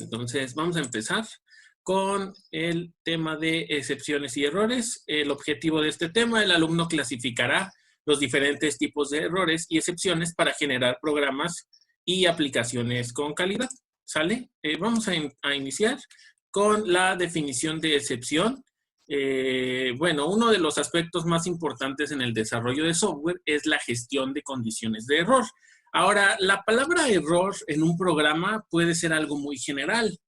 Entonces, vamos a empezar con el tema de excepciones y errores. El objetivo de este tema, el alumno clasificará los diferentes tipos de errores y excepciones para generar programas y aplicaciones con calidad. ¿Sale? Vamos a iniciar con la definición de excepción. Bueno, uno de los aspectos más importantes en el desarrollo de software es la gestión de condiciones de error. Ahora, la palabra error en un programa puede ser algo muy general.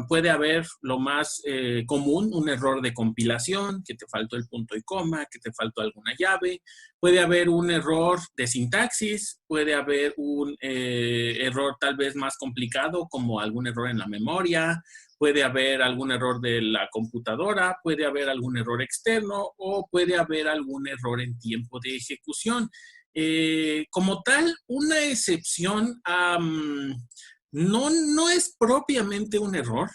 Puede haber lo más común, un error de compilación, que te faltó el punto y coma, que te faltó alguna llave. Puede haber un error de sintaxis, puede haber un error tal vez más complicado, como algún error en la memoria, puede haber algún error de la computadora, puede haber algún error externo o puede haber algún error en tiempo de ejecución. Como tal, una excepción no es propiamente un error.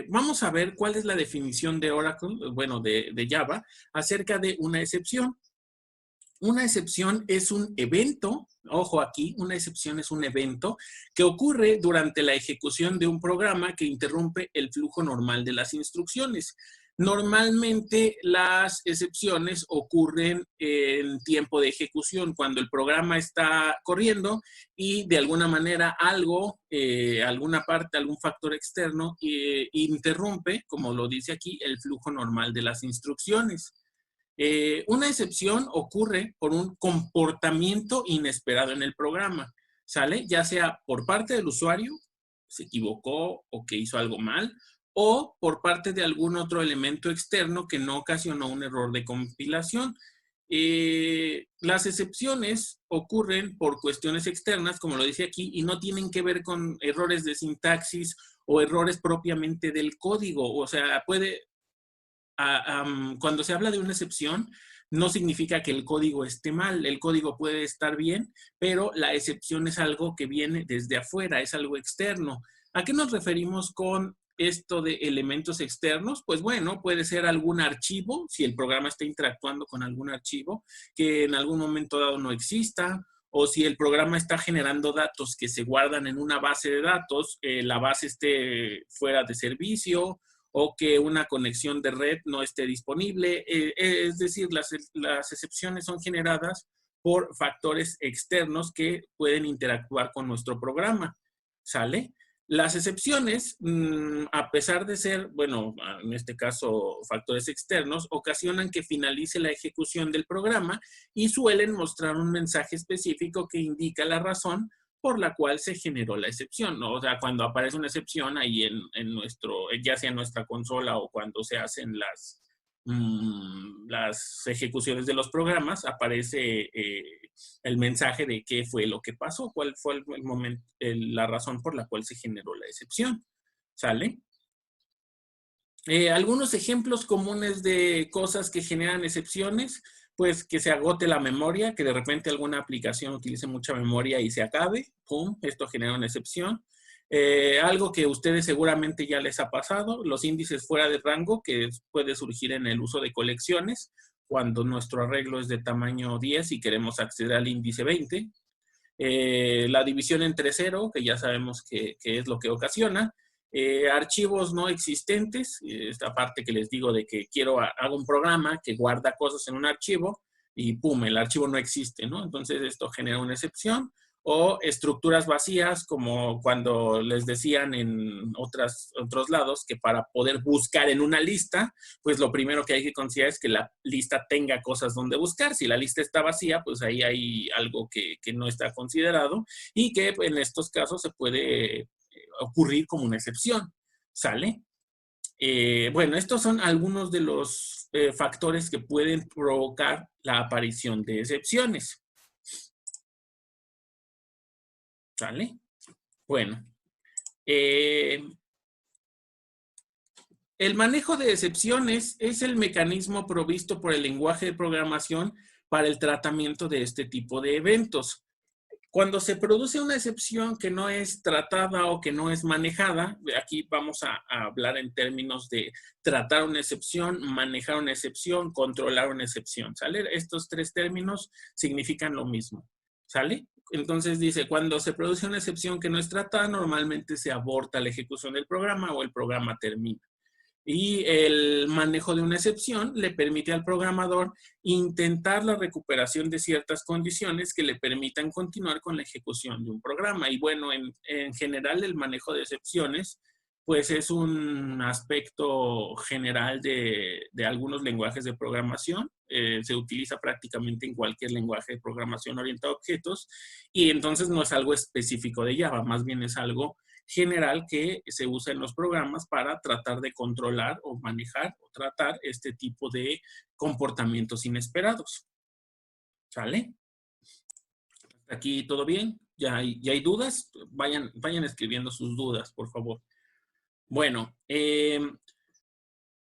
Vamos a ver cuál es la definición de Oracle, bueno, de Java, acerca de una excepción. Una excepción es un evento, ojo aquí, una excepción es un evento que ocurre durante la ejecución de un programa que interrumpe el flujo normal de las instrucciones. Normalmente las excepciones ocurren en tiempo de ejecución, cuando el programa está corriendo y de alguna manera algo, alguna parte, algún factor externo interrumpe, como lo dice aquí, el flujo normal de las instrucciones. Una excepción ocurre por un comportamiento inesperado en el programa, ¿sale? Ya sea por parte del usuario, se equivocó o que hizo algo mal, o por parte de algún otro elemento externo que no ocasionó un error de compilación. Las excepciones ocurren por cuestiones externas, como lo dice aquí, y no tienen que ver con errores de sintaxis o errores propiamente del código. O sea, cuando se habla de una excepción, no significa que el código esté mal. El código puede estar bien, pero la excepción es algo que viene desde afuera, es algo externo. ¿A qué nos referimos con esto de elementos externos? Pues bueno, puede ser algún archivo, si el programa está interactuando con algún archivo, que en algún momento dado no exista, o si el programa está generando datos que se guardan en una base de datos, la base esté fuera de servicio, o que una conexión de red no esté disponible. Es decir, las excepciones son generadas por factores externos que pueden interactuar con nuestro programa. ¿Sale? Las excepciones, a pesar de ser, bueno, en este caso factores externos, ocasionan que finalice la ejecución del programa y suelen mostrar un mensaje específico que indica la razón por la cual se generó la excepción, ¿no? O sea, cuando aparece una excepción ahí en nuestro, ya sea en nuestra consola o cuando se hacen las ejecuciones de los programas, aparece el mensaje de qué fue lo que pasó, cuál fue el momento, la razón por la cual se generó la excepción. ¿Sale? Algunos ejemplos comunes de cosas que generan excepciones, pues que se agote la memoria, que de repente alguna aplicación utilice mucha memoria y se acabe, ¡pum! Esto genera una excepción. Algo que a ustedes seguramente ya les ha pasado, los índices fuera de rango, que puede surgir en el uso de colecciones, cuando nuestro arreglo es de tamaño 10 y queremos acceder al índice 20. La división entre cero, que ya sabemos que es lo que ocasiona. Archivos no existentes, esta parte que les digo de que hago un programa que guarda cosas en un archivo y pum, el archivo no existe, ¿no? Entonces esto genera una excepción. O estructuras vacías, como cuando les decían en otros lados que para poder buscar en una lista, pues lo primero que hay que considerar es que la lista tenga cosas donde buscar. Si la lista está vacía, pues ahí hay algo que no está considerado y que en estos casos se puede ocurrir como una excepción. ¿Sale? Bueno, estos son algunos de los factores que pueden provocar la aparición de excepciones. ¿Sale? Bueno. El manejo de excepciones es el mecanismo provisto por el lenguaje de programación para el tratamiento de este tipo de eventos. Cuando se produce una excepción que no es tratada o que no es manejada, aquí vamos a hablar en términos de tratar una excepción, manejar una excepción, controlar una excepción, ¿sale? Estos tres términos significan lo mismo, ¿sale? Entonces dice, cuando se produce una excepción que no es tratada, normalmente se aborta la ejecución del programa o el programa termina. Y el manejo de una excepción le permite al programador intentar la recuperación de ciertas condiciones que le permitan continuar con la ejecución de un programa. Y bueno, en general el manejo de excepciones, pues es un aspecto general de algunos lenguajes de programación. Se utiliza prácticamente en cualquier lenguaje de programación orientado a objetos y entonces no es algo específico de Java, más bien es algo general que se usa en los programas para tratar de controlar o manejar o tratar este tipo de comportamientos inesperados. ¿Sale? ¿Hasta aquí todo bien? ¿Ya hay dudas? Vayan escribiendo sus dudas, por favor. Bueno,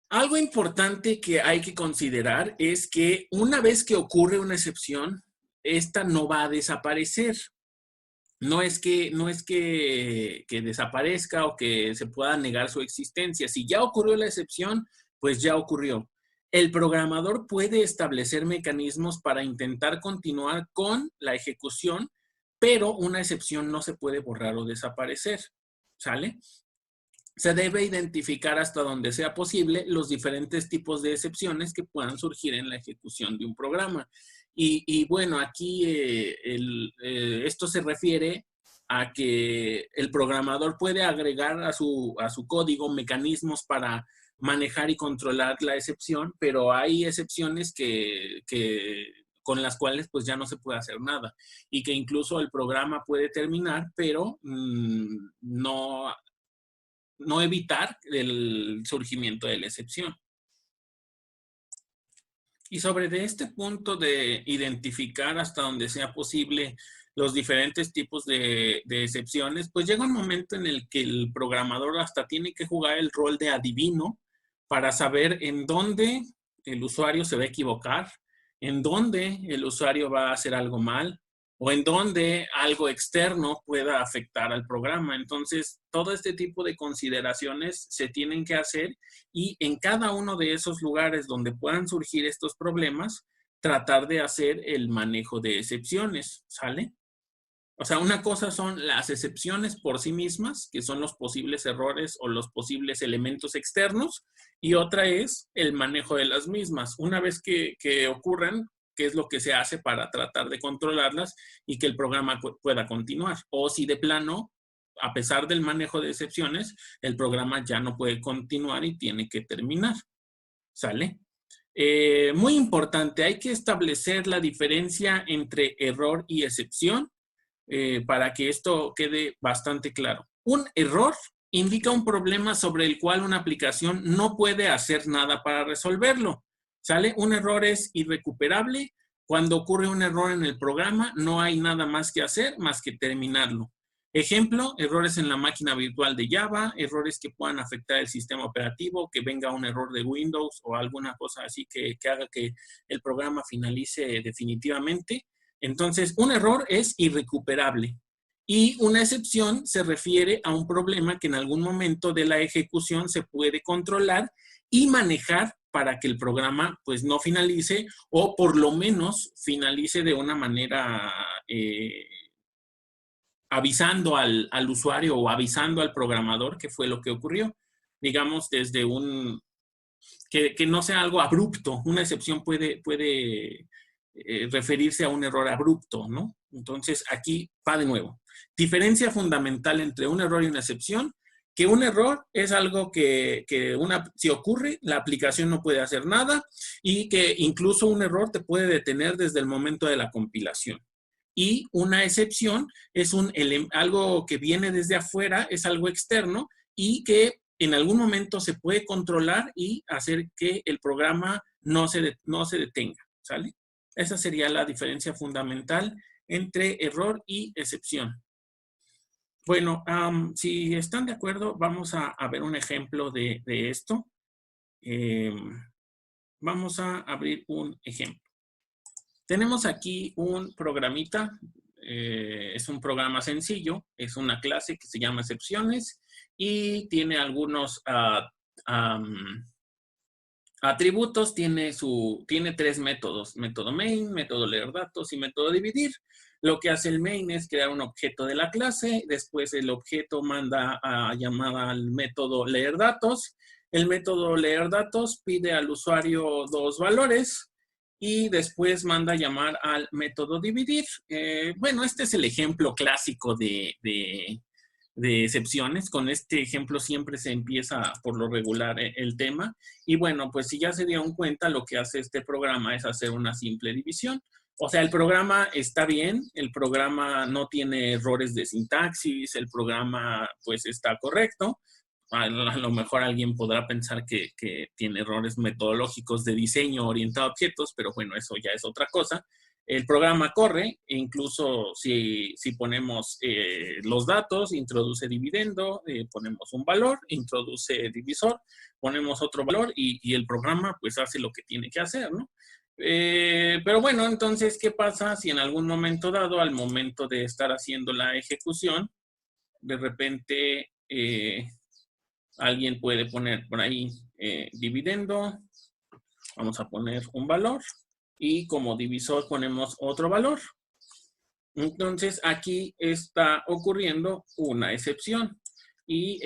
algo importante que hay que considerar es que una vez que ocurre una excepción, esta no va a desaparecer. No es que desaparezca o que se pueda negar su existencia. Si ya ocurrió la excepción, pues ya ocurrió. El programador puede establecer mecanismos para intentar continuar con la ejecución, pero una excepción no se puede borrar o desaparecer. ¿Sale? Se debe identificar hasta donde sea posible los diferentes tipos de excepciones que puedan surgir en la ejecución de un programa. Y bueno, aquí esto se refiere a que el programador puede agregar a su código mecanismos para manejar y controlar la excepción, pero hay excepciones con las cuales pues ya no se puede hacer nada y que incluso el programa puede terminar, pero no evitar el surgimiento de la excepción. Y sobre de este punto de identificar hasta donde sea posible los diferentes tipos de excepciones, pues llega un momento en el que el programador hasta tiene que jugar el rol de adivino para saber en dónde el usuario se va a equivocar, en dónde el usuario va a hacer algo mal, o en donde algo externo pueda afectar al programa. Entonces, todo este tipo de consideraciones se tienen que hacer y en cada uno de esos lugares donde puedan surgir estos problemas, tratar de hacer el manejo de excepciones, ¿sale? O sea, una cosa son las excepciones por sí mismas, que son los posibles errores o los posibles elementos externos, y otra es el manejo de las mismas. Una vez que ocurran, qué es lo que se hace para tratar de controlarlas y que el programa pueda continuar. O si de plano, a pesar del manejo de excepciones, el programa ya no puede continuar y tiene que terminar. ¿Sale? Muy importante, hay que establecer la diferencia entre error y excepción para que esto quede bastante claro. Un error indica un problema sobre el cual una aplicación no puede hacer nada para resolverlo. ¿Sale? Un error es irrecuperable. Cuando ocurre un error en el programa, no hay nada más que hacer más que terminarlo. Ejemplo, errores en la máquina virtual de Java, errores que puedan afectar el sistema operativo, que venga un error de Windows o alguna cosa así que haga que el programa finalice definitivamente. Entonces, un error es irrecuperable y una excepción se refiere a un problema que en algún momento de la ejecución se puede controlar y manejar para que el programa pues no finalice o por lo menos finalice de una manera avisando al usuario o avisando al programador qué fue lo que ocurrió. Digamos, desde que no sea algo abrupto. Una excepción puede referirse a un error abrupto, ¿no? Entonces, aquí va de nuevo. Diferencia fundamental entre un error y una excepción, que un error es algo que si ocurre, la aplicación no puede hacer nada y que incluso un error te puede detener desde el momento de la compilación. Y una excepción es algo que viene desde afuera, es algo externo y que en algún momento se puede controlar y hacer que el programa no se detenga, ¿sale? Esa sería la diferencia fundamental entre error y excepción. Bueno, si están de acuerdo, vamos a ver un ejemplo de esto. Vamos a abrir un ejemplo. Tenemos aquí un programita, es un programa sencillo, es una clase que se llama excepciones y tiene algunos atributos, tiene 3 métodos, método main, método leer datos y método dividir. Lo que hace el main es crear un objeto de la clase, después el objeto manda a llamada al método leer datos. El método leer datos pide al usuario dos valores y después manda a llamar al método dividir. Bueno, este es el ejemplo clásico de excepciones. Con este ejemplo siempre se empieza por lo regular el tema. Y bueno, pues si ya se dieron cuenta, lo que hace este programa es hacer una simple división. O sea, el programa está bien, el programa no tiene errores de sintaxis, el programa pues está correcto. A lo mejor alguien podrá pensar que tiene errores metodológicos de diseño orientado a objetos, pero bueno, eso ya es otra cosa. El programa corre, incluso si ponemos los datos, introduce dividendo, ponemos un valor, introduce divisor, ponemos otro valor y el programa pues hace lo que tiene que hacer, ¿no? Pero bueno, entonces, ¿qué pasa si en algún momento dado, al momento de estar haciendo la ejecución, de repente alguien puede poner por ahí dividendo, vamos a poner un valor y como divisor ponemos otro valor? Entonces, aquí está ocurriendo una excepción. Y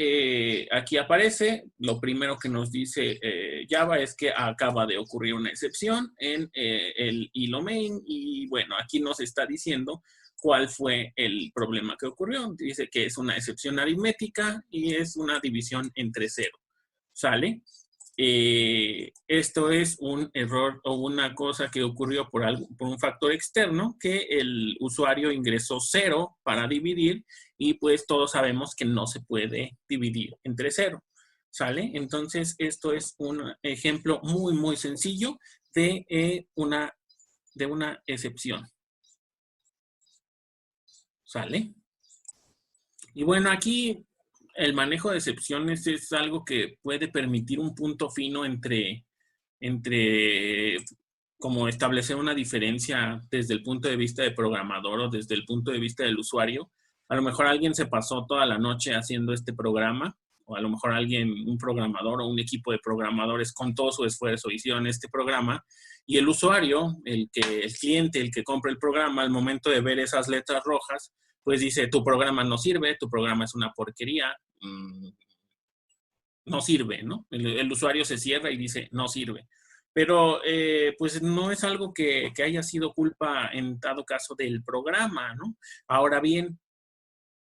aquí aparece, lo primero que nos dice Java es que acaba de ocurrir una excepción en el hilo main. Y bueno, aquí nos está diciendo cuál fue el problema que ocurrió. Dice que es una excepción aritmética y es una división entre cero. ¿Sale? Esto es un error o una cosa que ocurrió por un factor externo, que el usuario ingresó 0 para dividir y pues todos sabemos que no se puede dividir entre 0. ¿Sale? Entonces, esto es un ejemplo muy, muy sencillo de una excepción. ¿Sale? Y bueno, aquí el manejo de excepciones es algo que puede permitir un punto fino entre como establecer una diferencia desde el punto de vista del programador o desde el punto de vista del usuario. A lo mejor alguien se pasó toda la noche haciendo este programa, o a lo mejor un programador o un equipo de programadores con todo su esfuerzo hicieron este programa, y el usuario, el cliente, el que compra el programa, al momento de ver esas letras rojas, pues dice, tu programa no sirve, tu programa es una porquería, no sirve, ¿no? El usuario se cierra y dice, no sirve. Pero pues no es algo que haya sido culpa en dado caso del programa, ¿no? Ahora bien,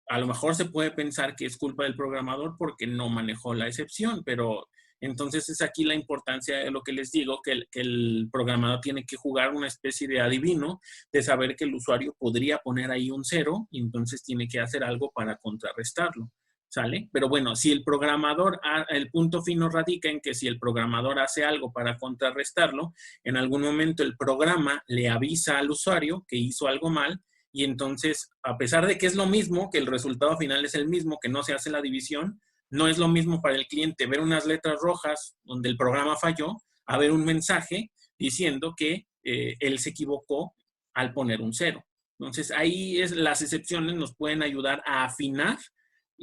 a lo mejor se puede pensar que es culpa del programador porque no manejó la excepción, pero entonces es aquí la importancia de lo que les digo, que el programador tiene que jugar una especie de adivino, de saber que el usuario podría poner ahí un 0 y entonces tiene que hacer algo para contrarrestarlo. ¿Sale? Pero bueno, si el programador, el punto fino radica en que si el programador hace algo para contrarrestarlo, en algún momento el programa le avisa al usuario que hizo algo mal y entonces, a pesar de que es lo mismo, que el resultado final es el mismo, que no se hace la división, no es lo mismo para el cliente ver unas letras rojas donde el programa falló, a ver un mensaje diciendo que él se equivocó al poner un 0. Entonces, ahí las excepciones nos pueden ayudar a afinar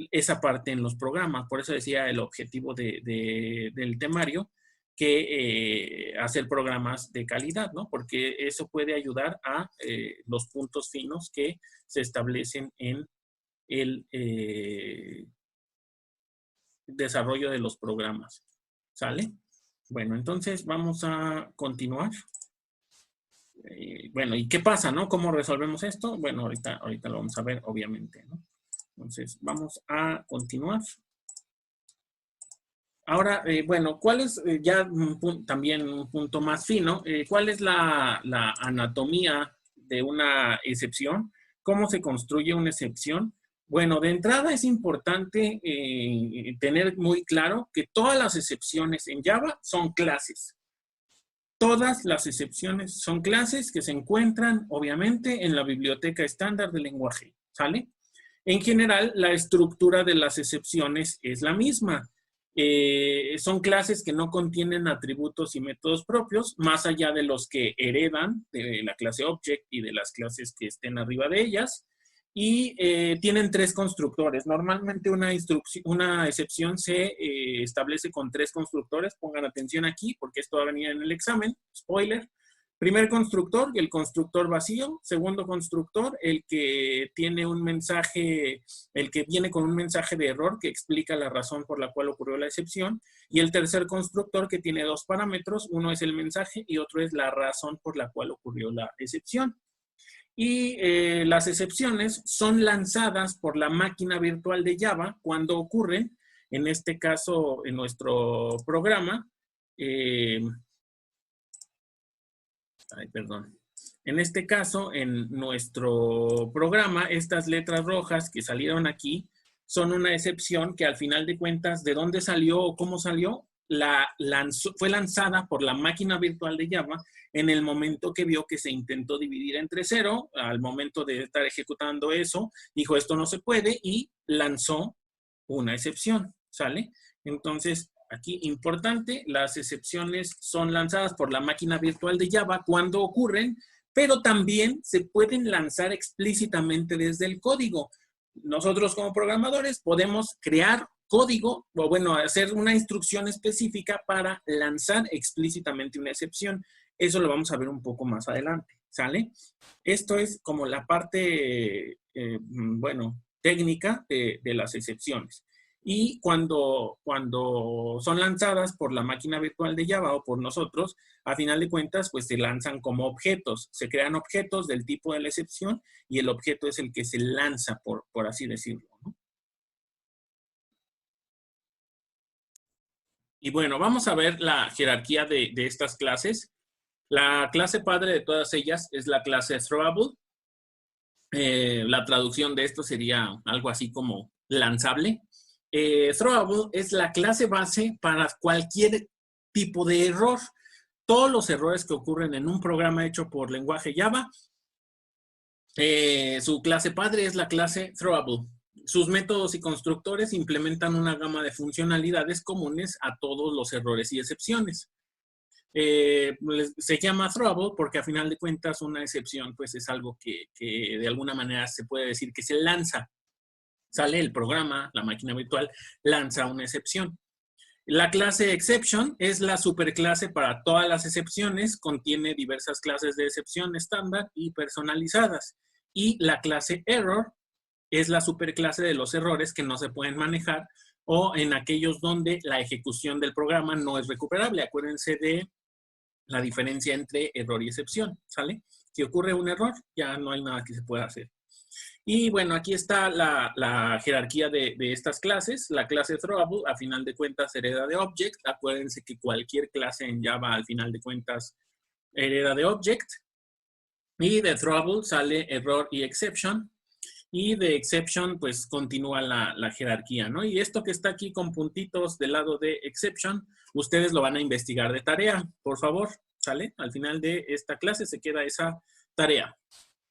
esa parte en los programas. Por eso decía el objetivo del temario, que hacer programas de calidad, ¿no? Porque eso puede ayudar a los puntos finos que se establecen en el desarrollo de los programas. ¿Sale? Bueno, entonces vamos a continuar. Bueno, ¿y qué pasa, no? ¿Cómo resolvemos esto? Bueno, ahorita lo vamos a ver, obviamente, ¿no? Entonces, vamos a continuar. Ahora, bueno, ¿cuál es ya también un punto más fino? ¿Cuál es la anatomía de una excepción? ¿Cómo se construye una excepción? Bueno, de entrada es importante tener muy claro que todas las excepciones en Java son clases. Todas las excepciones son clases que se encuentran, obviamente, en la biblioteca estándar del lenguaje. ¿Sale? En general, la estructura de las excepciones es la misma. Son clases que no contienen atributos y métodos propios, más allá de los que heredan de la clase Object y de las clases que estén arriba de ellas. Y tienen 3 constructores. Normalmente una excepción se establece con 3 constructores. Pongan atención aquí porque esto va a venir en el examen. Spoiler. Primer constructor, el constructor vacío. Segundo constructor, el que tiene un mensaje, el que viene con un mensaje de error que explica la razón por la cual ocurrió la excepción. Y el tercer constructor, que tiene dos parámetros. Uno es el mensaje y otro es la razón por la cual ocurrió la excepción. Y las excepciones son lanzadas por la máquina virtual de Java cuando ocurren, en este caso, en nuestro programa. En este caso, en nuestro programa, estas letras rojas que salieron aquí son una excepción que al final de cuentas, ¿de dónde salió o cómo salió? Fue lanzada por la máquina virtual de Java en el momento que vio que se intentó dividir entre 0, al momento de estar ejecutando eso, dijo esto no se puede y lanzó una excepción, ¿sale? Entonces, aquí importante, las excepciones son lanzadas por la máquina virtual de Java cuando ocurren, pero también se pueden lanzar explícitamente desde el código. Nosotros como programadores podemos crear código, o bueno, hacer una instrucción específica para lanzar explícitamente una excepción. Eso lo vamos a ver un poco más adelante, ¿sale? Esto es como la parte, bueno, técnica de las excepciones. Y cuando son lanzadas por la máquina virtual de Java o por nosotros, a final de cuentas, pues se lanzan como objetos. Se crean objetos del tipo de la excepción y el objeto es el que se lanza, por así decirlo, ¿no? Y bueno, vamos a ver la jerarquía de estas clases. La clase padre de todas ellas es la clase throwable. La traducción de esto sería algo así como lanzable. Throwable es la clase base para cualquier tipo de error. Todos los errores que ocurren en un programa hecho por lenguaje Java, su clase padre es la clase throwable. Sus métodos y constructores implementan una gama de funcionalidades comunes a todos los errores y excepciones. Se llama throwable porque a final de cuentas una excepción pues es algo que de alguna manera se puede decir que se lanza. Sale el programa, la máquina virtual, lanza una excepción. La clase exception es la superclase para todas las excepciones, contiene diversas clases de excepción estándar y personalizadas. Y la clase error es la superclase de los errores que no se pueden manejar o en aquellos donde la ejecución del programa no es recuperable. Acuérdense de la diferencia entre error y excepción, ¿sale? Si ocurre un error, ya no hay nada que se pueda hacer. Y bueno, aquí está la jerarquía de estas clases. La clase throwable, a final de cuentas, hereda de object. Acuérdense que cualquier clase en Java, al final de cuentas, hereda de object. Y de throwable sale error y exception. Y de exception, pues, continúa la jerarquía, ¿no? Y esto que está aquí con puntitos del lado de exception, ustedes lo van a investigar de tarea, por favor, ¿sale? Al final de esta clase se queda esa tarea.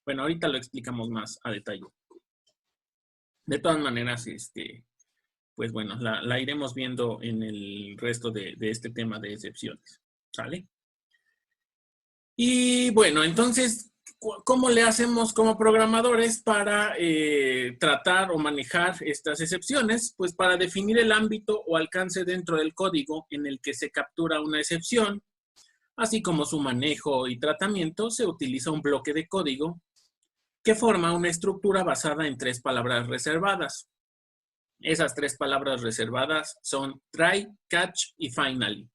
Bueno, ahorita lo explicamos más a detalle. De todas maneras, pues bueno, la iremos viendo en el resto de este tema de excepciones, ¿sale? Y bueno, entonces, ¿cómo le hacemos como programadores para tratar o manejar estas excepciones? Pues para definir el ámbito o alcance dentro del código en el que se captura una excepción, así como su manejo y tratamiento, se utiliza un bloque de código que forma una estructura basada en 3 palabras reservadas. Esas 3 palabras reservadas son try, catch y finally.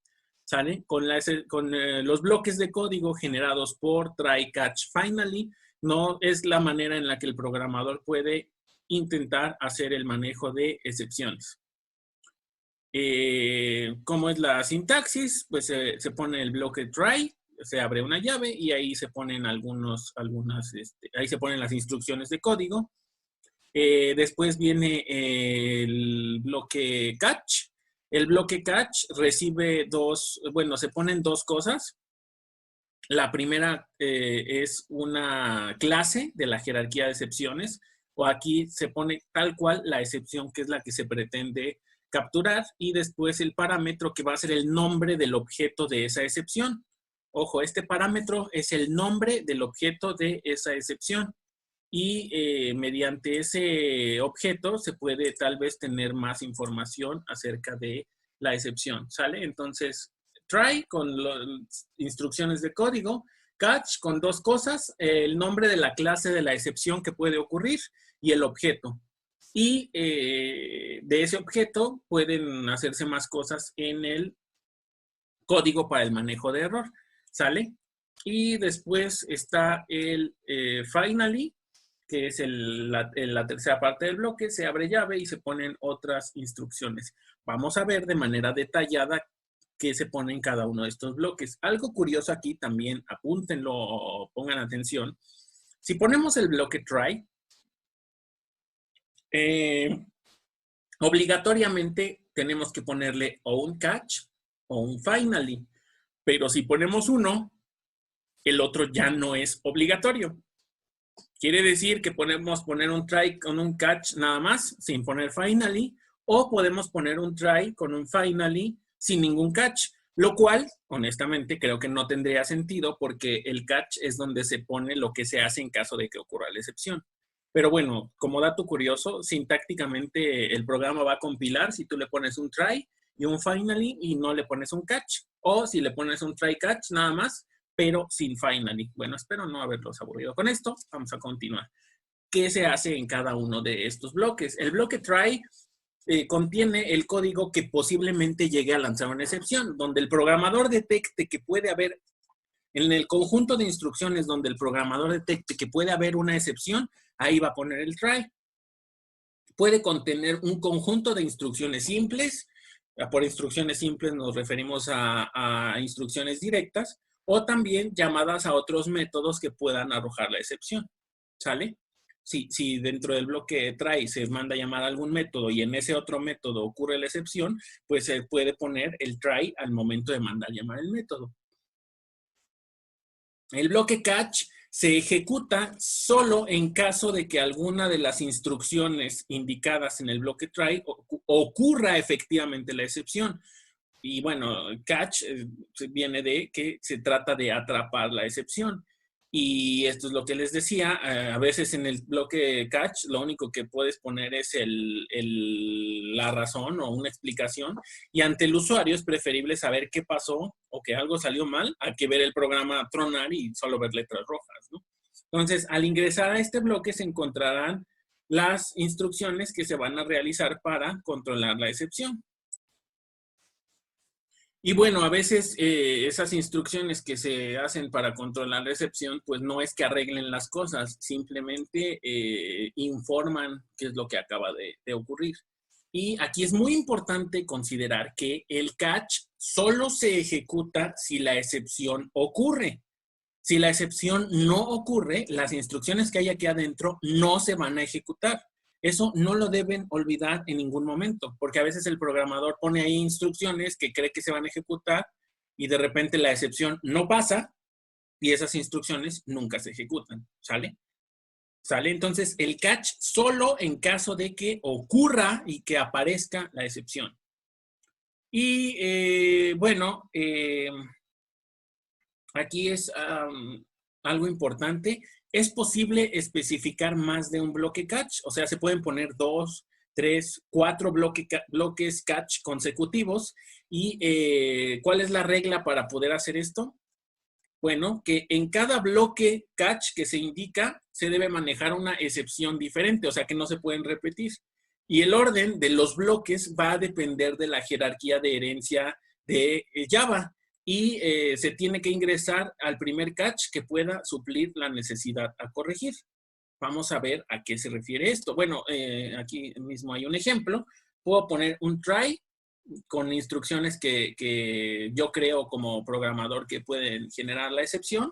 ¿Sale? Con los bloques de código generados por try, catch, finally, no es la manera en la que el programador puede intentar hacer el manejo de excepciones. ¿Cómo es la sintaxis? Pues se pone el bloque try, se abre una llave y ahí se ponen ahí se ponen las instrucciones de código. Después viene el bloque catch. El bloque catch recibe se ponen 2 cosas. La primera es una clase de la jerarquía de excepciones, o aquí se pone tal cual la excepción que es la que se pretende capturar, y después el parámetro que va a ser el nombre del objeto de esa excepción. Ojo, este parámetro es el nombre del objeto de esa excepción. Y mediante ese objeto se puede tal vez tener más información acerca de la excepción, ¿sale? Entonces, try con las instrucciones de código Catch con dos cosas, el nombre de la clase de la excepción que puede ocurrir y el objeto. Y de ese objeto pueden hacerse más cosas en el código para el manejo de error, ¿sale? Y después está el finally, que es la tercera parte del bloque, se abre llave y se ponen otras instrucciones. Vamos a ver de manera detallada qué se pone en cada uno de estos bloques. Algo curioso aquí también, apúntenlo, pongan atención. Si ponemos el bloque try, obligatoriamente tenemos que ponerle o un catch o un finally. Pero si ponemos uno, el otro ya no es obligatorio. Quiere decir que podemos poner un try con un catch nada más, sin poner finally, o podemos poner un try con un finally sin ningún catch, lo cual, honestamente, creo que no tendría sentido porque el catch es donde se pone lo que se hace en caso de que ocurra la excepción. Pero bueno, como dato curioso, sintácticamente el programa va a compilar si tú le pones un try y un finally y no le pones un catch, o si le pones un try catch nada más, pero sin finally. Bueno, espero no haberlos aburrido con esto. Vamos a continuar. ¿Qué se hace en cada uno de estos bloques? El bloque try contiene el código que posiblemente llegue a lanzar una excepción, donde el programador detecte que puede haber, en el conjunto de instrucciones donde el programador detecte que puede haber una excepción, ahí va a poner el try. Puede contener un conjunto de instrucciones simples. Por instrucciones simples nos referimos a instrucciones directas, o también llamadas a otros métodos que puedan arrojar la excepción, ¿sale? Si dentro del bloque try se manda a llamar a algún método y en ese otro método ocurre la excepción, pues se puede poner el try al momento de mandar llamar el método. El bloque catch se ejecuta solo en caso de que alguna de las instrucciones indicadas en el bloque try ocurra efectivamente la excepción. Y bueno, catch viene de que se trata de atrapar la excepción. Y esto es lo que les decía, a veces en el bloque catch lo único que puedes poner es la razón o una explicación, y ante el usuario es preferible saber qué pasó o que algo salió mal a que ver el programa tronar y solo ver letras rojas, ¿no? Entonces, al ingresar a este bloque se encontrarán las instrucciones que se van a realizar para controlar la excepción. Y bueno, a veces esas instrucciones que se hacen para controlar la excepción, pues no es que arreglen las cosas, simplemente informan qué es lo que acaba de ocurrir. Y aquí es muy importante considerar que el catch solo se ejecuta si la excepción ocurre. Si la excepción no ocurre, las instrucciones que hay aquí adentro no se van a ejecutar. Eso no lo deben olvidar en ningún momento, porque a veces el programador pone ahí instrucciones que cree que se van a ejecutar y de repente la excepción no pasa y esas instrucciones nunca se ejecutan, ¿sale? ¿Sale? Entonces, el catch solo en caso de que ocurra y que aparezca la excepción. Y bueno, aquí es algo importante. Es posible especificar más de un bloque catch, o sea, se pueden poner 2, 3, 4 bloques catch consecutivos. ¿Y cuál es la regla para poder hacer esto? Bueno, que en cada bloque catch que se indica, se debe manejar una excepción diferente, o sea, que no se pueden repetir. Y el orden de los bloques va a depender de la jerarquía de herencia de Java. Y se tiene que ingresar al primer catch que pueda suplir la necesidad a corregir. Vamos a ver a qué se refiere esto. Bueno, aquí mismo hay un ejemplo. Puedo poner un try con instrucciones que yo creo como programador que pueden generar la excepción.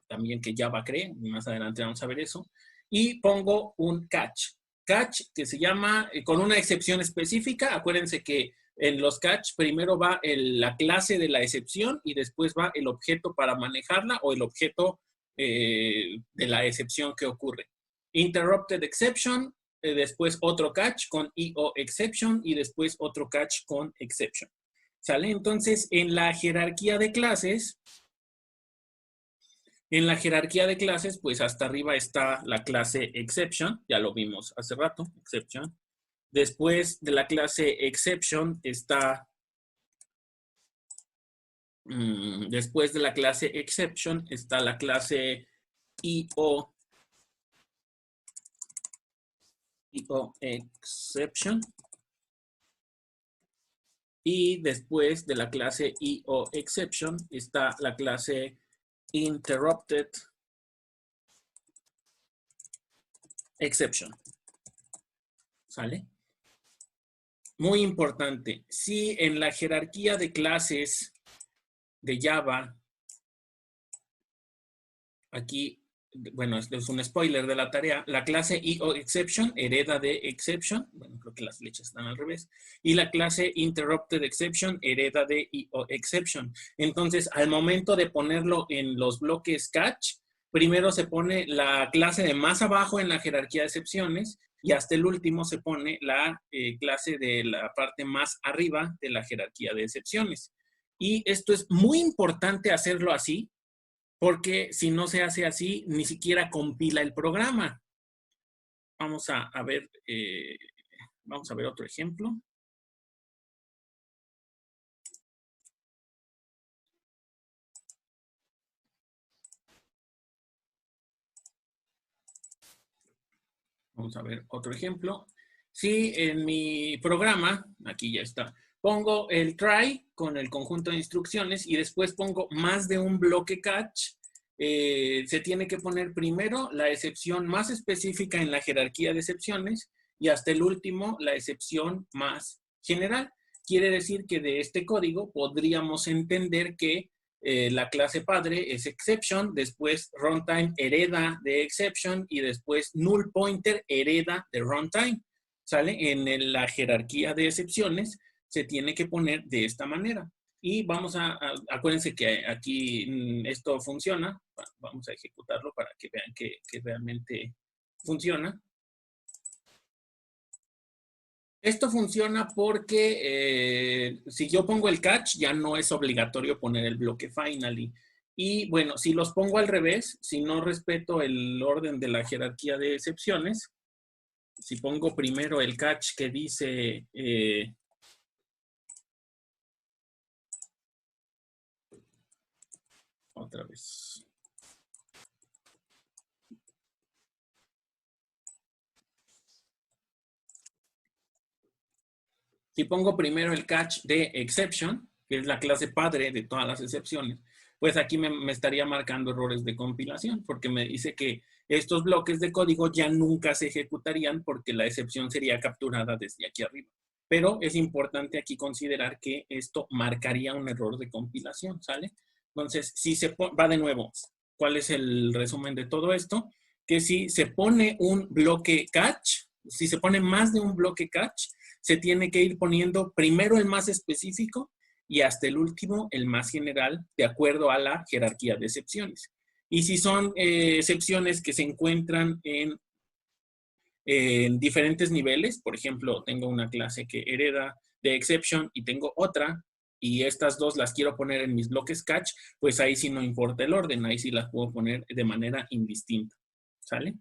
También que Java cree. Más adelante vamos a ver eso. Y pongo un catch. Catch que se llama con una excepción específica. Acuérdense que en los catch primero va la clase de la excepción y después va el objeto para manejarla o el objeto de la excepción que ocurre. Interrupted exception, después otro catch con IO exception y después otro catch con exception. ¿Sale? Entonces, en la jerarquía de clases, pues hasta arriba está la clase exception, ya lo vimos hace rato, exception. Después de la clase exception está Después de la clase exception está la clase IO exception. Y después de la clase IO exception está la clase interrupted exception. ¿Sale? Muy importante. Si en la jerarquía de clases de Java, aquí, bueno, este es un spoiler de la tarea, la clase IOException hereda de exception, bueno, creo que las flechas están al revés, y la clase interrupted exception hereda de IOException. Entonces, al momento de ponerlo en los bloques catch, primero se pone la clase de más abajo en la jerarquía de excepciones y hasta el último se pone la clase de la parte más arriba de la jerarquía de excepciones. Y esto es muy importante hacerlo así, porque si no se hace así, ni siquiera compila el programa. Vamos a ver otro ejemplo. Vamos a ver otro ejemplo. Si en mi programa, aquí ya está, pongo el try con el conjunto de instrucciones y después pongo más de un bloque catch, se tiene que poner primero la excepción más específica en la jerarquía de excepciones y hasta el último la excepción más general. Quiere decir que de este código podríamos entender que la clase padre es exception, después runtime hereda de exception y después null pointer hereda de runtime. ¿Sale? En la jerarquía de excepciones se tiene que poner de esta manera. Y vamos acuérdense que aquí esto funciona. Vamos a ejecutarlo para que vean que realmente funciona. Esto funciona porque si yo pongo el catch, ya no es obligatorio poner el bloque finally. Y bueno, si los pongo al revés, si no respeto el orden de la jerarquía de excepciones, si pongo primero el catch que dice otra vez. Si pongo primero el catch de exception, que es la clase padre de todas las excepciones, pues aquí me estaría marcando errores de compilación, porque me dice que estos bloques de código ya nunca se ejecutarían porque la excepción sería capturada desde aquí arriba. Pero es importante aquí considerar que esto marcaría un error de compilación, ¿sale? Entonces, si se va de nuevo, ¿cuál es el resumen de todo esto? Que si se pone un bloque catch, si se pone más de un bloque catch, se tiene que ir poniendo primero el más específico y hasta el último el más general, de acuerdo a la jerarquía de excepciones. Y si son excepciones que se encuentran en diferentes niveles, por ejemplo, tengo una clase que hereda de exception y tengo otra, y estas dos las quiero poner en mis bloques catch, pues ahí sí no importa el orden, ahí sí las puedo poner de manera indistinta. ¿Sale?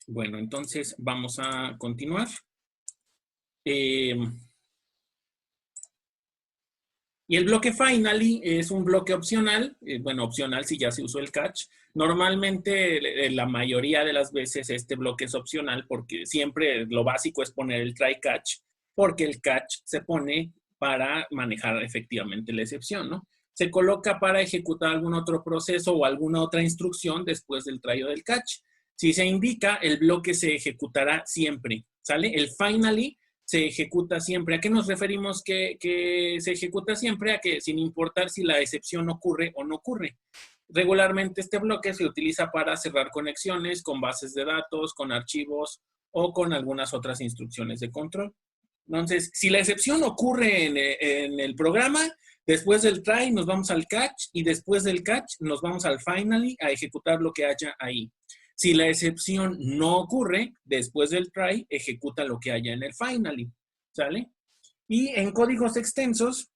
Bueno, entonces vamos a continuar. Y el bloque finally es un bloque opcional, bueno, opcional si ya se usó el catch. Normalmente, la mayoría de las veces este bloque es opcional porque siempre lo básico es poner el try catch, porque el catch se pone para manejar efectivamente la excepción, ¿no? Se coloca para ejecutar algún otro proceso o alguna otra instrucción después del try o del catch. Si se indica, el bloque se ejecutará siempre, ¿sale? El finally se ejecuta siempre. ¿A qué nos referimos que se ejecuta siempre? A que sin importar si la excepción ocurre o no ocurre. Regularmente este bloque se utiliza para cerrar conexiones con bases de datos, con archivos o con algunas otras instrucciones de control. Entonces, si la excepción ocurre en el programa, después del try nos vamos al catch y después del catch nos vamos al finally a ejecutar lo que haya ahí. Si la excepción no ocurre, después del try, ejecuta lo que haya en el finally, ¿sale? Y en códigos extensos,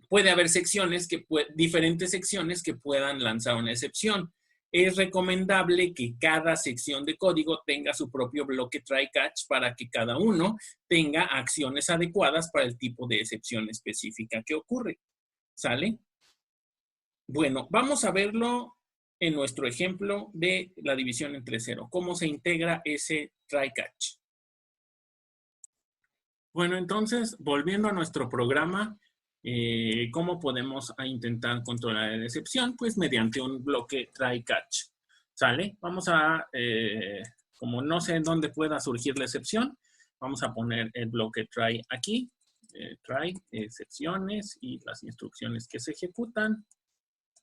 puede haber diferentes secciones que puedan lanzar una excepción. Es recomendable que cada sección de código tenga su propio bloque try catch para que cada uno tenga acciones adecuadas para el tipo de excepción específica que ocurre. ¿Sale? Bueno, vamos a verlo en nuestro ejemplo de la división entre cero. ¿Cómo se integra ese try-catch? Bueno, entonces, volviendo a nuestro programa, ¿cómo podemos intentar controlar la excepción? Pues mediante un bloque try-catch. ¿Sale? Vamos a, como no sé en dónde pueda surgir la excepción, vamos a poner el bloque try aquí. Try, excepciones y las instrucciones que se ejecutan.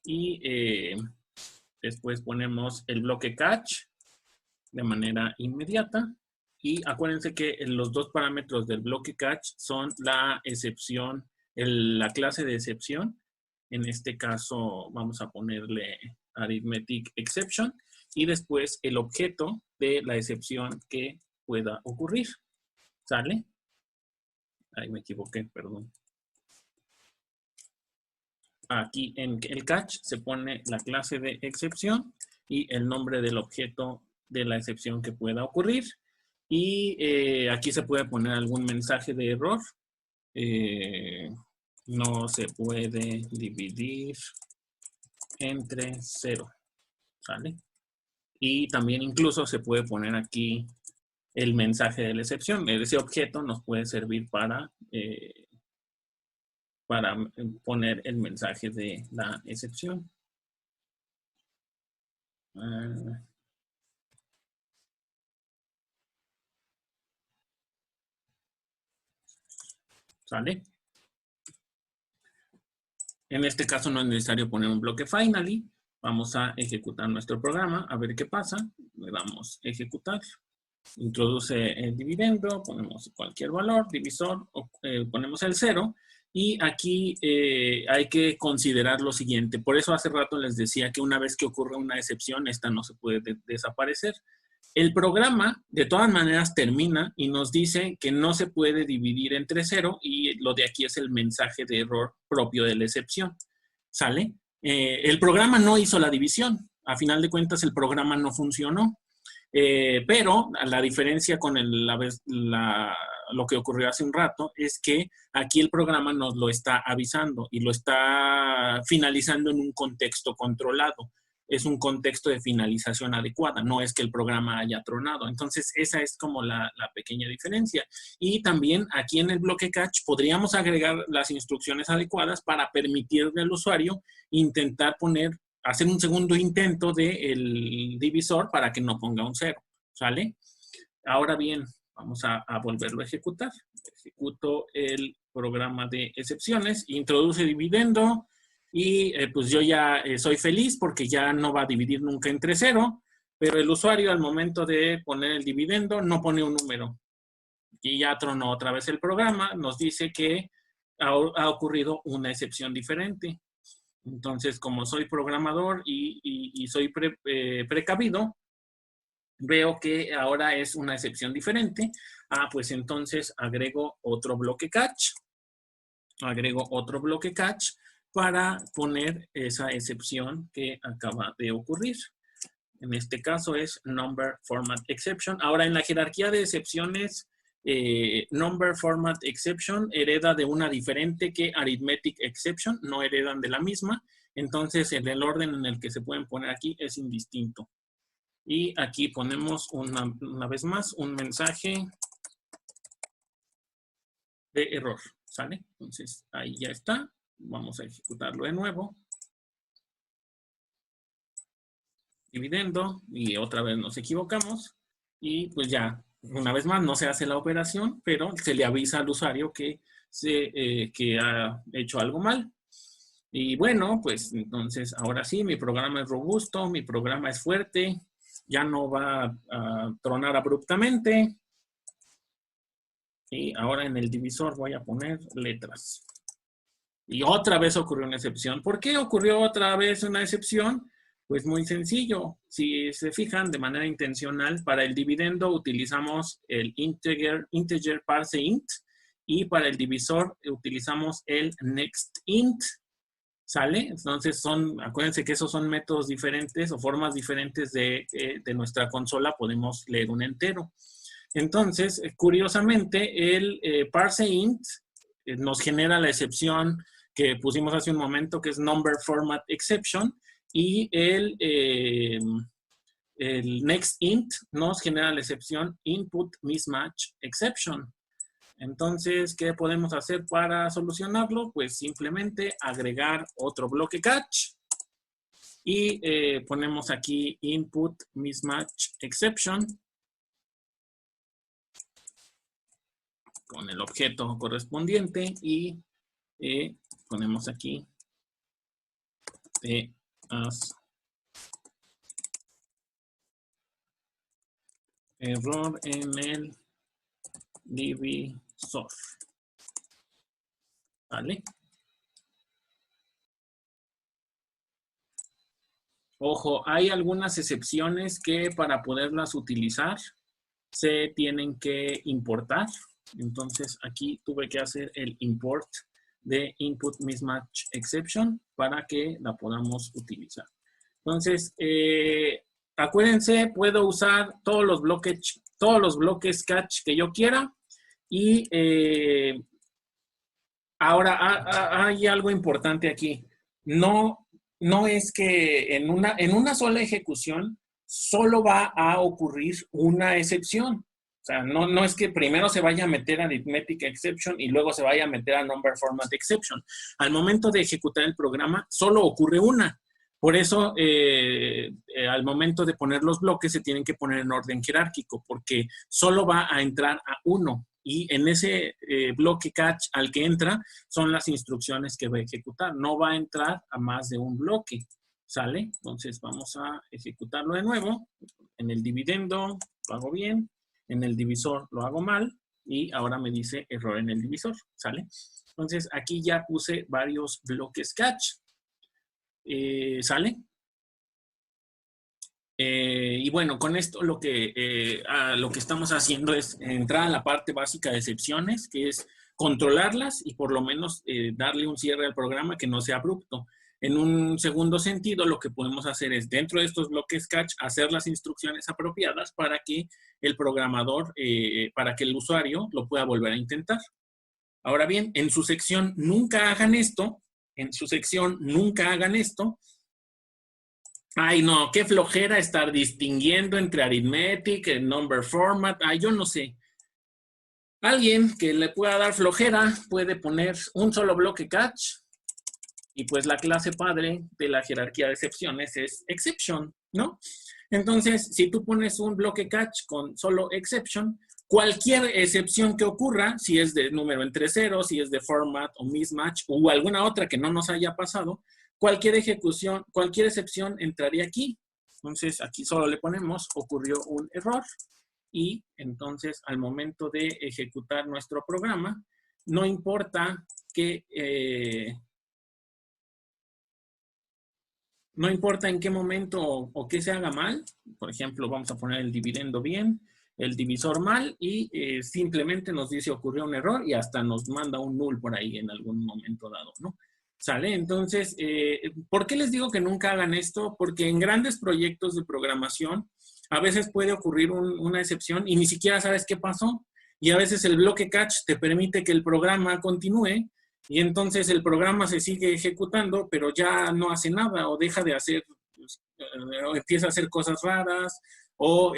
Y después ponemos el bloque catch de manera inmediata. Y acuérdense que los dos parámetros del bloque catch son la excepción, la clase de excepción. En este caso vamos a ponerle arithmetic exception. Y después el objeto de la excepción que pueda ocurrir. ¿Sale? Ahí me equivoqué, perdón. Aquí en el catch se pone la clase de excepción y el nombre del objeto de la excepción que pueda ocurrir. Y aquí se puede poner algún mensaje de error. No se puede dividir entre 0. ¿Sale? Y también incluso se puede poner aquí el mensaje de la excepción. Ese objeto nos puede servir para poner el mensaje de la excepción. ¿Sale? En este caso no es necesario poner un bloque finally. Vamos a ejecutar nuestro programa, a ver qué pasa. Le damos ejecutar. Introduce el dividendo, ponemos cualquier valor, divisor, ponemos el 0. Y aquí hay que considerar lo siguiente. Por eso hace rato les decía que una vez que ocurre una excepción, esta no se puede desaparecer. El programa, de todas maneras, termina y nos dice que no se puede dividir entre 0 y lo de aquí es el mensaje de error propio de la excepción. ¿Sale? El programa no hizo la división. A final de cuentas, el programa no funcionó. Pero la diferencia con lo que ocurrió hace un rato es que aquí el programa nos lo está avisando y lo está finalizando en un contexto controlado. Es un contexto de finalización adecuada, no es que el programa haya tronado. Entonces, esa es como la pequeña diferencia. Y también aquí en el bloque catch podríamos agregar las instrucciones adecuadas para permitirle al usuario intentar hacer un segundo intento del divisor para que no ponga un 0. ¿Sale? Ahora bien, vamos a volverlo a ejecutar. Ejecuto el programa de excepciones, introduce dividendo. Y pues yo ya soy feliz porque ya no va a dividir nunca entre 0, pero el usuario al momento de poner el dividendo no pone un número. Y ya tronó otra vez el programa, nos dice que ha ocurrido una excepción diferente. Entonces, como soy programador y soy precavido, veo que ahora es una excepción diferente. Pues entonces agrego otro bloque catch. Agrego otro bloque catch para poner esa excepción que acaba de ocurrir. En este caso es number format exception. Ahora en la jerarquía de excepciones, number format exception hereda de una diferente que arithmetic exception, no heredan de la misma. Entonces en el orden en el que se pueden poner aquí es indistinto. Y aquí ponemos una vez más un mensaje de error. ¿Sale? Entonces ahí ya está. Vamos a ejecutarlo de nuevo. Dividendo y otra vez nos equivocamos. Y pues ya, una vez más, no se hace la operación, pero se le avisa al usuario que ha hecho algo mal. Y bueno, pues entonces ahora sí, mi programa es robusto, mi programa es fuerte, ya no va a tronar abruptamente. Y ahora en el divisor voy a poner letras. Y otra vez ocurrió una excepción. ¿Por qué ocurrió otra vez una excepción? Pues muy sencillo. Si se fijan, de manera intencional, para el dividendo utilizamos el integer parse int y para el divisor utilizamos el next int. ¿Sale? Entonces acuérdense que esos son métodos diferentes o formas diferentes de nuestra consola. Podemos leer un entero. Entonces, curiosamente, el parse int nos genera la excepción que pusimos hace un momento, que es number format exception, y el next int nos genera la excepción input mismatch exception. Entonces, ¿qué podemos hacer para solucionarlo? Pues simplemente agregar otro bloque catch y ponemos aquí input mismatch exception con el objeto correspondiente y ponemos aquí as error en el divisor. ¿Vale? Ojo, hay algunas excepciones que para poderlas utilizar se tienen que importar. Entonces aquí tuve que hacer el import de input mismatch exception para que la podamos utilizar. Entonces, acuérdense, puedo usar todos los bloques catch que yo quiera. Y ahora hay algo importante aquí. No es que en una sola ejecución solo va a ocurrir una excepción. O sea, no es que primero se vaya a meter arithmetic exception y luego se vaya a meter a number format exception. Al momento de ejecutar el programa, solo ocurre una. Por eso, al momento de poner los bloques, se tienen que poner en orden jerárquico, porque solo va a entrar a uno. Y en ese bloque catch al que entra son las instrucciones que va a ejecutar. No va a entrar a más de un bloque. ¿Sale? Entonces vamos a ejecutarlo de nuevo. En el dividendo lo hago bien. En el divisor lo hago mal. Y ahora me dice error en el divisor. ¿Sale? Entonces aquí ya puse varios bloques catch. ¿Sale? Y bueno, con esto lo que estamos haciendo es entrar a la parte básica de excepciones, que es controlarlas y por lo menos darle un cierre al programa que no sea abrupto. En un segundo sentido, lo que podemos hacer es, dentro de estos bloques catch, hacer las instrucciones apropiadas para que el programador, para que el usuario lo pueda volver a intentar. Ahora bien, en su sección nunca hagan esto. En su sección nunca hagan esto. Ay, no, qué flojera estar distinguiendo entre arithmetic, number format. Ay, yo no sé. Alguien que le pueda dar flojera puede poner un solo bloque catch y pues la clase padre de la jerarquía de excepciones es exception, ¿no? Entonces, si tú pones un bloque catch con solo exception, cualquier excepción que ocurra, si es de número entre ceros, si es de format o mismatch o alguna otra que no nos haya pasado, cualquier excepción entraría aquí. Entonces, aquí solo le ponemos, ocurrió un error. Y entonces, al momento de ejecutar nuestro programa, no importa no importa en qué momento o qué se haga mal. Por ejemplo, vamos a poner el dividendo bien, el divisor mal y simplemente nos dice ocurrió un error y hasta nos manda un null por ahí en algún momento dado, ¿no? ¿Sale? Entonces, ¿por qué les digo que nunca hagan esto? Porque en grandes proyectos de programación a veces puede ocurrir una excepción y ni siquiera sabes qué pasó. Y a veces el bloque catch te permite que el programa continúe y entonces el programa se sigue ejecutando, pero ya no hace nada o deja de hacer, o empieza a hacer cosas raras o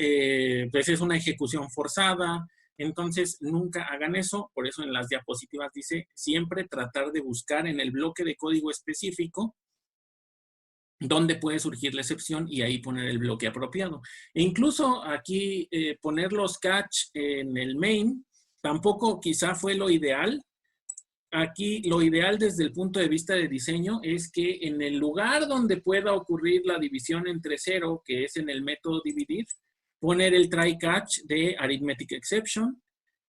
pues es una ejecución forzada. Entonces, nunca hagan eso. Por eso en las diapositivas dice siempre tratar de buscar en el bloque de código específico donde puede surgir la excepción y ahí poner el bloque apropiado. E incluso aquí poner los catch en el main tampoco quizá fue lo ideal. Aquí lo ideal desde el punto de vista de diseño es que en el lugar donde pueda ocurrir la división entre cero, que es en el método dividir, poner el try catch de arithmetic exception.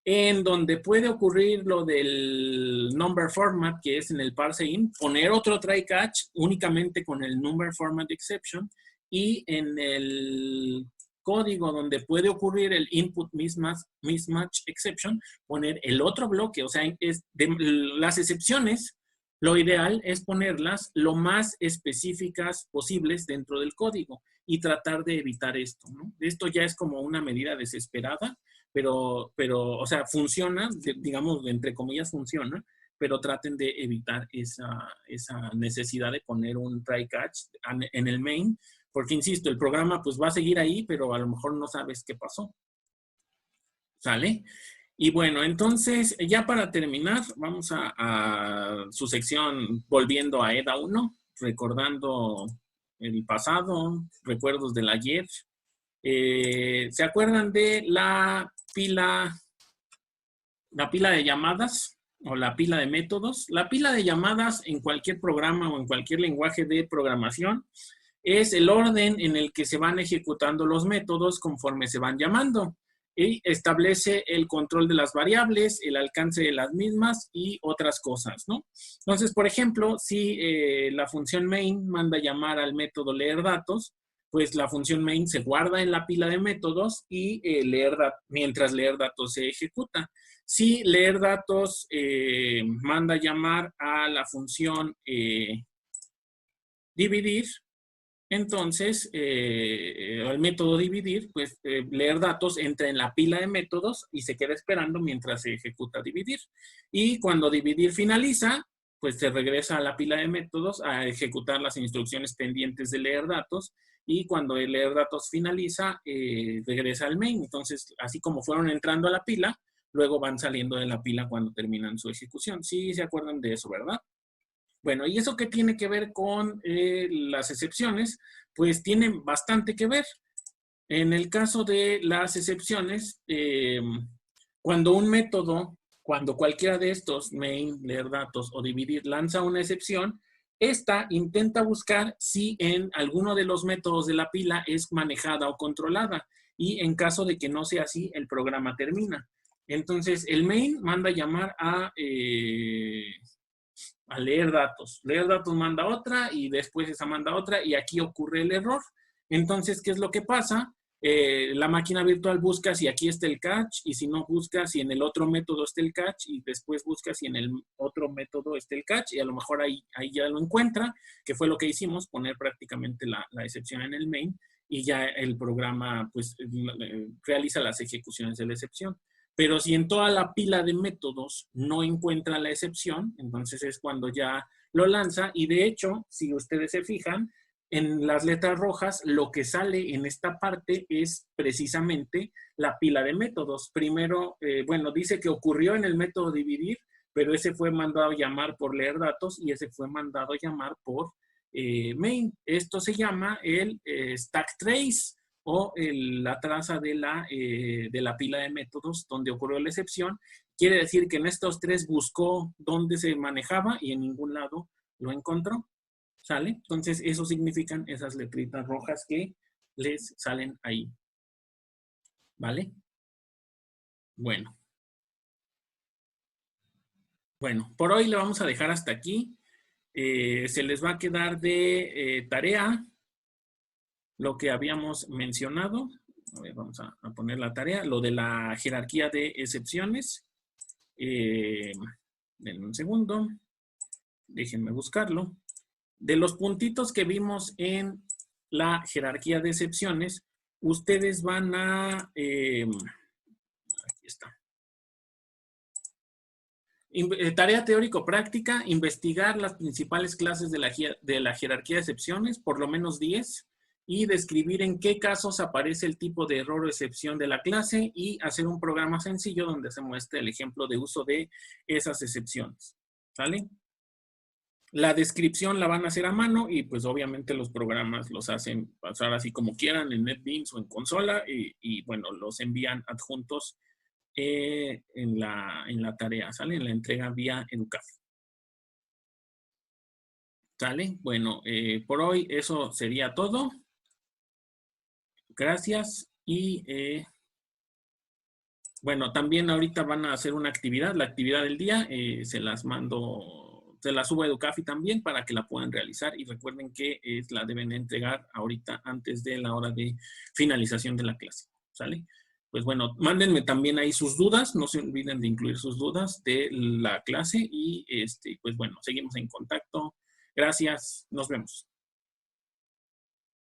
En donde puede ocurrir lo del number format, que es en el parseInt, poner otro try catch únicamente con el number format exception. Y en el código donde puede ocurrir el input mismatch exception, poner el otro bloque. O sea, las excepciones, lo ideal es ponerlas lo más específicas posibles dentro del código y tratar de evitar esto, ¿no? Esto ya es como una medida desesperada, pero o sea, funciona, digamos, entre comillas funciona, pero traten de evitar esa necesidad de poner un try catch en el main, porque insisto, el programa pues va a seguir ahí, pero a lo mejor no sabes qué pasó. ¿Sale? Y bueno, entonces, ya para terminar, vamos a su sección volviendo a EDA 1, recordando el pasado, recuerdos del ayer. ¿Se acuerdan de la pila de llamadas o la pila de métodos? La pila de llamadas en cualquier programa o en cualquier lenguaje de programación es el orden en el que se van ejecutando los métodos conforme se van llamando y establece el control de las variables, el alcance de las mismas y otras cosas, ¿no? Entonces, por ejemplo, si la función main manda llamar al método leer datos, pues la función main se guarda en la pila de métodos y mientras leer datos se ejecuta. Si leer datos manda llamar a la función dividir, entonces, el método dividir, pues leer datos entra en la pila de métodos y se queda esperando mientras se ejecuta dividir. Y cuando dividir finaliza, pues se regresa a la pila de métodos a ejecutar las instrucciones pendientes de leer datos. Y cuando el leer datos finaliza, regresa al main. Entonces, así como fueron entrando a la pila, luego van saliendo de la pila cuando terminan su ejecución. Sí, se acuerdan de eso, ¿verdad? Bueno, ¿y eso qué tiene que ver con las excepciones? Pues tienen bastante que ver. En el caso de las excepciones, cuando un método, cuando cualquiera de estos, main, leer datos o dividir, lanza una excepción, esta intenta buscar si en alguno de los métodos de la pila es manejada o controlada. Y en caso de que no sea así, el programa termina. Entonces, el main manda llamar a leer datos. Leer datos manda otra y después esa manda otra y aquí ocurre el error. Entonces, ¿qué es lo que pasa? La máquina virtual busca si aquí está el catch y si no busca si en el otro método está el catch y después busca si en el otro método está el catch y a lo mejor ahí ya lo encuentra, que fue lo que hicimos, poner prácticamente la excepción en el main y ya el programa pues realiza las ejecuciones de la excepción. Pero si en toda la pila de métodos no encuentra la excepción, entonces es cuando ya lo lanza. Y de hecho, si ustedes se fijan, en las letras rojas, lo que sale en esta parte es precisamente la pila de métodos. Primero, bueno, dice que ocurrió en el método dividir, pero ese fue mandado a llamar por leer datos y ese fue mandado a llamar por main. Esto se llama el stack trace o la traza de la pila de métodos donde ocurrió la excepción. Quiere decir que en estos tres buscó dónde se manejaba y en ningún lado lo encontró. ¿Sale? Entonces, eso significan esas letritas rojas que les salen ahí. ¿Vale? Bueno. Bueno, por hoy le vamos a dejar hasta aquí. Se les va a quedar de tarea lo que habíamos mencionado. A ver, vamos a poner la tarea. Lo de la jerarquía de excepciones. Denme un segundo. Déjenme buscarlo. De los puntitos que vimos en la jerarquía de excepciones, ustedes van a... aquí está. Tarea teórico-práctica, investigar las principales clases de la jerarquía de excepciones, por lo menos 10, y describir en qué casos aparece el tipo de error o excepción de la clase y hacer un programa sencillo donde se muestre el ejemplo de uso de esas excepciones. ¿Sale? La descripción la van a hacer a mano y pues obviamente los programas los hacen pasar así como quieran en NetBeans o en consola y bueno, los envían adjuntos en la tarea, ¿sale? En la entrega vía Educafy. ¿Sale? Bueno, por hoy eso sería todo. Gracias y bueno, también ahorita van a hacer una actividad, la actividad del día, se las mando, se la subo a Educafy también para que la puedan realizar y recuerden que la deben entregar ahorita antes de la hora de finalización de la clase, ¿sale? Pues bueno, mándenme también ahí sus dudas, no se olviden de incluir sus dudas de la clase y pues bueno, seguimos en contacto. Gracias, nos vemos.